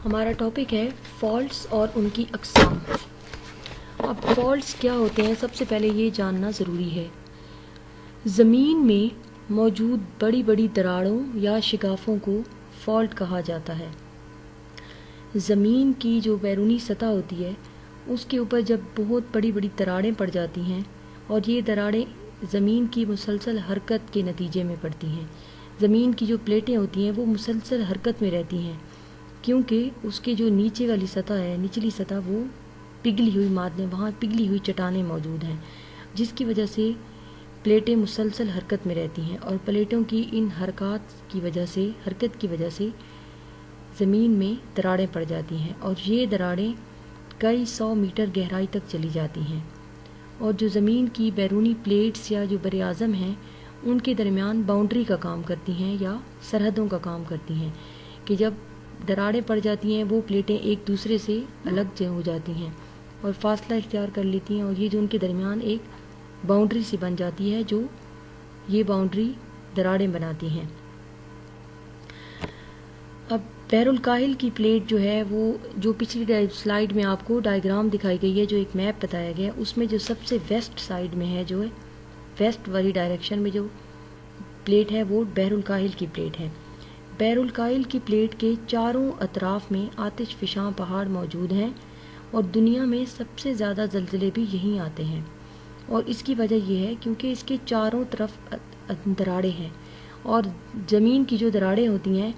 ہمارا ٹاپک ہے فالٹس اور ان کی اقسام۔ اب فالٹس کیا ہوتے ہیں، سب سے پہلے یہ جاننا ضروری ہے۔ زمین میں موجود بڑی بڑی دراڑوں یا شگافوں کو فالٹ کہا جاتا ہے۔ زمین کی جو بیرونی سطح ہوتی ہے اس کے اوپر جب بہت بڑی بڑی دراڑیں پڑ جاتی ہیں، اور یہ دراڑیں زمین کی مسلسل حرکت کے نتیجے میں پڑتی ہیں۔ زمین کی جو پلیٹیں ہوتی ہیں وہ مسلسل حرکت میں رہتی ہیں، کیونکہ اس کے جو نیچے والی سطح ہے، نچلی سطح، وہ پگھلی ہوئی معدنیں، وہاں پگھلی ہوئی چٹانیں موجود ہیں، جس کی وجہ سے پلیٹیں مسلسل حرکت میں رہتی ہیں، اور پلیٹوں کی ان حرکت کی وجہ سے زمین میں دراڑیں پڑ جاتی ہیں، اور یہ دراڑیں کئی 100 میٹر گہرائی تک چلی جاتی ہیں، اور جو زمین کی بیرونی پلیٹس یا جو بر اعظم ہیں ان کے درمیان باؤنڈری کا کام کرتی ہیں یا سرحدوں کا کام کرتی ہیں، کہ جب دراڑیں پڑ جاتی ہیں وہ پلیٹیں ایک دوسرے سے الگ ہو جاتی ہیں اور فاصلہ اختیار کر لیتی ہیں، اور یہ جو ان کے درمیان ایک باؤنڈری سی بن جاتی ہے، جو یہ باؤنڈری دراڑیں بناتی ہیں۔ اب بحر الکاہل کی پلیٹ جو ہے، وہ جو پچھلی سلائیڈ میں آپ کو ڈائیگرام دکھائی گئی ہے، جو ایک میپ بتایا گیا ہے، اس میں جو سب سے ویسٹ سائیڈ میں ہے، جو ہے ویسٹ والی ڈائریکشن میں جو پلیٹ ہے وہ بحر الکاہل کی پلیٹ ہے۔ بحر الکاہل کی پلیٹ کے چاروں اطراف میں آتش فشاں پہاڑ موجود ہیں، اور دنیا میں سب سے زیادہ زلزلے بھی یہیں آتے ہیں، اور اس کی وجہ یہ ہے کیونکہ اس کے چاروں طرف دراڑیں ہیں، اور زمین کی جو دراڑیں ہوتی ہیں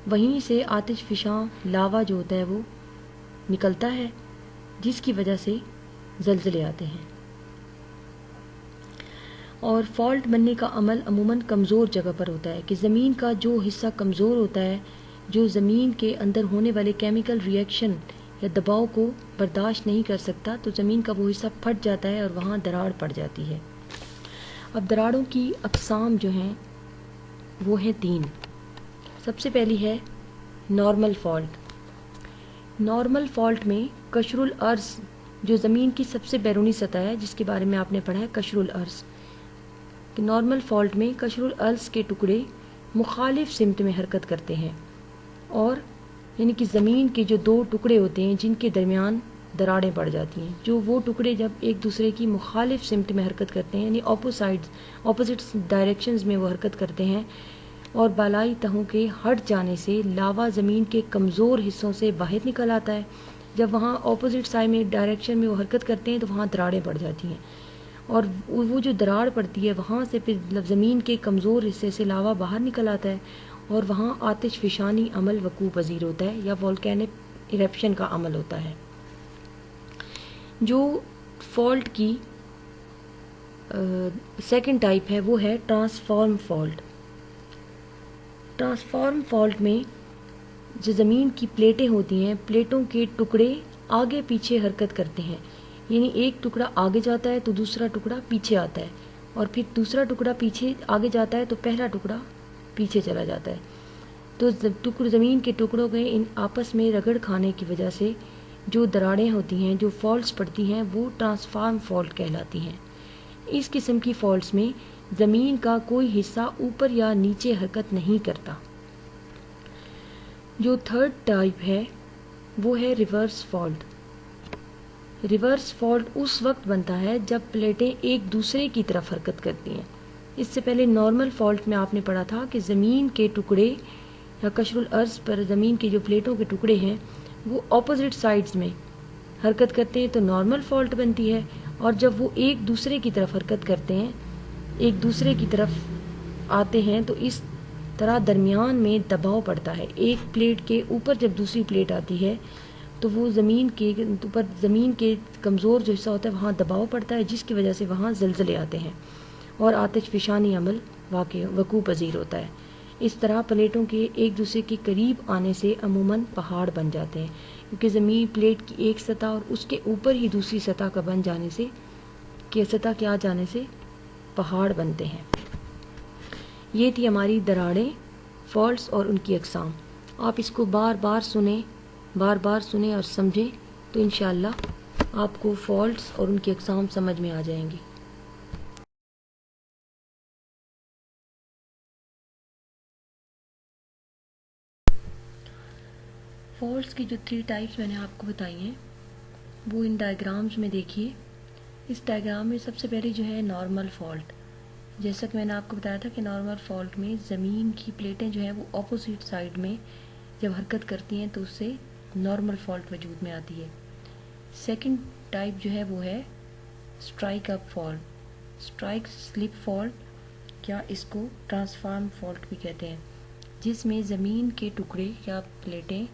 وہیں سے آتش فشاں لاوا جو ہوتا ہے وہ نکلتا ہے، جس کی وجہ سے زلزلے آتے ہیں۔ اور فالٹ بننے کا عمل عموماً کمزور جگہ پر ہوتا ہے، کہ زمین کا جو حصہ کمزور ہوتا ہے، جو زمین کے اندر ہونے والے کیمیکل ری ایکشن یا دباؤ کو برداشت نہیں کر سکتا، تو زمین کا وہ حصہ پھٹ جاتا ہے اور وہاں دراڑ پڑ جاتی ہے۔ اب دراڑوں کی اقسام جو ہیں وہ ہیں 3۔ سب سے پہلی ہے نارمل فالٹ۔ نارمل فالٹ میں قشر الارض جو زمین کی سب سے بیرونی سطح ہے، جس کے بارے میں آپ نے پڑھا ہے قشر الارض، کہ نارمل فالٹ میں قشر الارض کے ٹکڑے مخالف سمت میں حرکت کرتے ہیں، اور یعنی کہ زمین کے جو 2 ٹکڑے ہوتے ہیں جن کے درمیان دراڑیں پڑ جاتی ہیں، جو وہ ٹکڑے جب ایک دوسرے کی مخالف سمت میں حرکت کرتے ہیں، یعنی اپوزٹ ڈائریکشنز میں وہ حرکت کرتے ہیں، اور بالائی تہوں کے ہٹ جانے سے لاوا زمین کے کمزور حصوں سے باہر نکل آتا ہے۔ جب وہاں اپوزٹ سائڈ میں ڈائریکشن میں وہ حرکت کرتے ہیں تو وہاں دراڑیں پڑ جاتی ہیں، اور وہ جو دراڑ پڑتی ہے وہاں سے پھر زمین کے کمزور حصے سے لاوا باہر نکل آتا ہے، اور وہاں آتش فشانی عمل وقوع پذیر ہوتا ہے یا والکینک ایرپشن کا عمل ہوتا ہے۔ جو فالٹ کی سیکنڈ ٹائپ ہے وہ ہے ٹرانسفارم فالٹ۔ ٹرانسفارم فالٹ میں جو زمین کی پلیٹیں ہوتی ہیں، پلیٹوں کے ٹکڑے آگے پیچھے حرکت کرتے ہیں، یعنی ایک ٹکڑا آگے جاتا ہے تو دوسرا ٹکڑا پیچھے آتا ہے، اور پھر دوسرا ٹکڑا پیچھے آگے جاتا ہے تو پہلا ٹکڑا پیچھے چلا جاتا ہے، تو زمین کے ٹکڑوں کے ان آپس میں رگڑ کھانے کی وجہ سے جو دراڑیں ہوتی ہیں، جو فالٹس پڑتی ہیں، وہ ٹرانسفارم فالٹ کہلاتی ہیں۔ اس قسم کی فالٹس میں زمین کا کوئی حصہ اوپر یا نیچے حرکت نہیں کرتا۔ جو تھرڈ ٹائپ ہے وہ ہے ریورس فالٹ۔ ریورس فالٹ اس وقت بنتا ہے جب پلیٹیں ایک دوسرے کی طرف حرکت کرتی ہیں۔ اس سے پہلے نارمل فالٹ میں آپ نے پڑھا تھا کہ زمین کے ٹکڑے یا قشر الارض پر زمین کے جو پلیٹوں کے ٹکڑے ہیں وہ اپوزٹ سائڈز میں حرکت کرتے ہیں تو نارمل فالٹ بنتی ہے، اور جب وہ ایک دوسرے کی طرف حرکت کرتے ہیں، ایک دوسرے کی طرف آتے ہیں، تو اس طرح درمیان میں دباؤ پڑتا ہے۔ ایک پلیٹ کے اوپر جب دوسری پلیٹ آتی ہے تو وہ زمین کے کمزور جو حصہ ہوتا ہے وہاں دباؤ پڑتا ہے، جس کی وجہ سے وہاں زلزلے آتے ہیں اور آتش فشانی عمل وقوع پذیر ہوتا ہے۔ اس طرح پلیٹوں کے ایک دوسرے کے قریب آنے سے عموماً پہاڑ بن جاتے ہیں، کیونکہ زمین پلیٹ کی ایک سطح اور اس کے اوپر ہی دوسری سطح کا بن جانے سے پہاڑ بنتے ہیں۔ یہ تھی ہماری دراڑیں، فالٹس اور ان کی اقسام۔ آپ اس کو بار بار سنیں اور سمجھیں تو انشاءاللہ آپ کو فالٹس اور ان کی اقسام سمجھ میں آ جائیں گی۔ فالٹس کی جو 3 ٹائپس میں نے آپ کو بتائی ہیں وہ ان ڈائیگرامز میں دیکھیے. اس ڈائیگرام میں سب سے پہلے جو ہے نارمل فالٹ. جیسا کہ میں نے آپ کو بتایا تھا کہ نارمل فالٹ میں زمین کی پلیٹیں جو ہیں وہ اپوزٹ سائڈ میں جب حرکت کرتی ہیں تو اس سے نارمل فالٹ وجود میں آتی ہے. سیکنڈ ٹائپ جو ہے وہ ہے اسٹرائک اپ فالٹ، اسٹرائک سلپ فالٹ یا اس کو ٹرانسفارم فالٹ بھی کہتے ہیں، جس میں زمین کے ٹکڑے یا پلیٹیں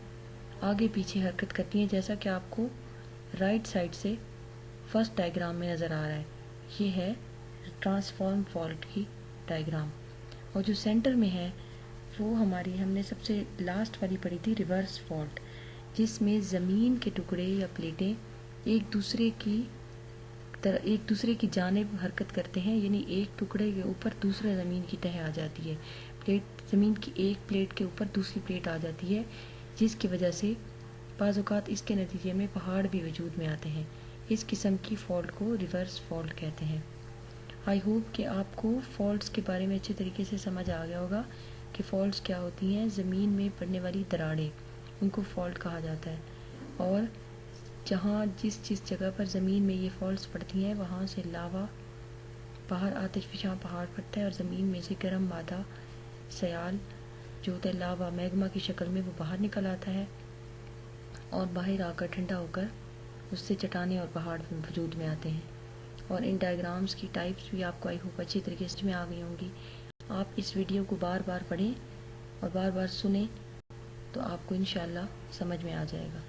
آگے پیچھے حرکت کرتی ہیں، جیسا کہ آپ کو رائٹ سائڈ سے فرسٹ ڈائیگرام میں نظر آ رہا ہے. یہ ہے ٹرانسفارم فالٹ کی ڈائیگرام. اور جو سینٹر میں ہے وہ ہم نے سب سے لاسٹ والی پڑھی تھی ریورس فالٹ، جس میں زمین کے ٹکڑے یا پلیٹیں ایک دوسرے کی جانب حرکت کرتے ہیں، یعنی ایک ٹکڑے کے اوپر دوسرے زمین کی تہہ آ جاتی ہے، زمین کی ایک پلیٹ کے اوپر دوسری پلیٹ آ جاتی ہے، جس کی وجہ سے بعض اوقات اس کے نتیجے میں پہاڑ بھی وجود میں آتے ہیں. اس قسم کی فالٹ کو ریورس فالٹ کہتے ہیں. آئی ہوپ کہ آپ کو فالٹس کے بارے میں اچھے طریقے سے سمجھ آ گیا ہوگا کہ فالٹس کیا ہوتی ہیں. زمین میں پڑنے والی دراڑیں، ان کو فالٹ کہا جاتا ہے، اور جس جگہ پر زمین میں یہ فالٹس پڑتی ہیں وہاں سے لاوا باہر آتش فشاں پہاڑ پڑتا ہے اور زمین میں سے گرم مادہ سیال جو ہوتا ہے لاوا میگما کی شکل میں وہ باہر نکل آتا ہے اور باہر آ کر ٹھنڈا ہو کر اس سے چٹانیں اور پہاڑ وجود میں آتے ہیں. اور ان ڈائیگرامز کی ٹائپس بھی آپ کو آئی ہوپ اچھی طریقے سے میں آ گئی ہوں گی. آپ اس ویڈیو کو بار بار پڑھیں اور بار بار سنیں تو آپ کو انشاءاللہ سمجھ میں آ جائے گا.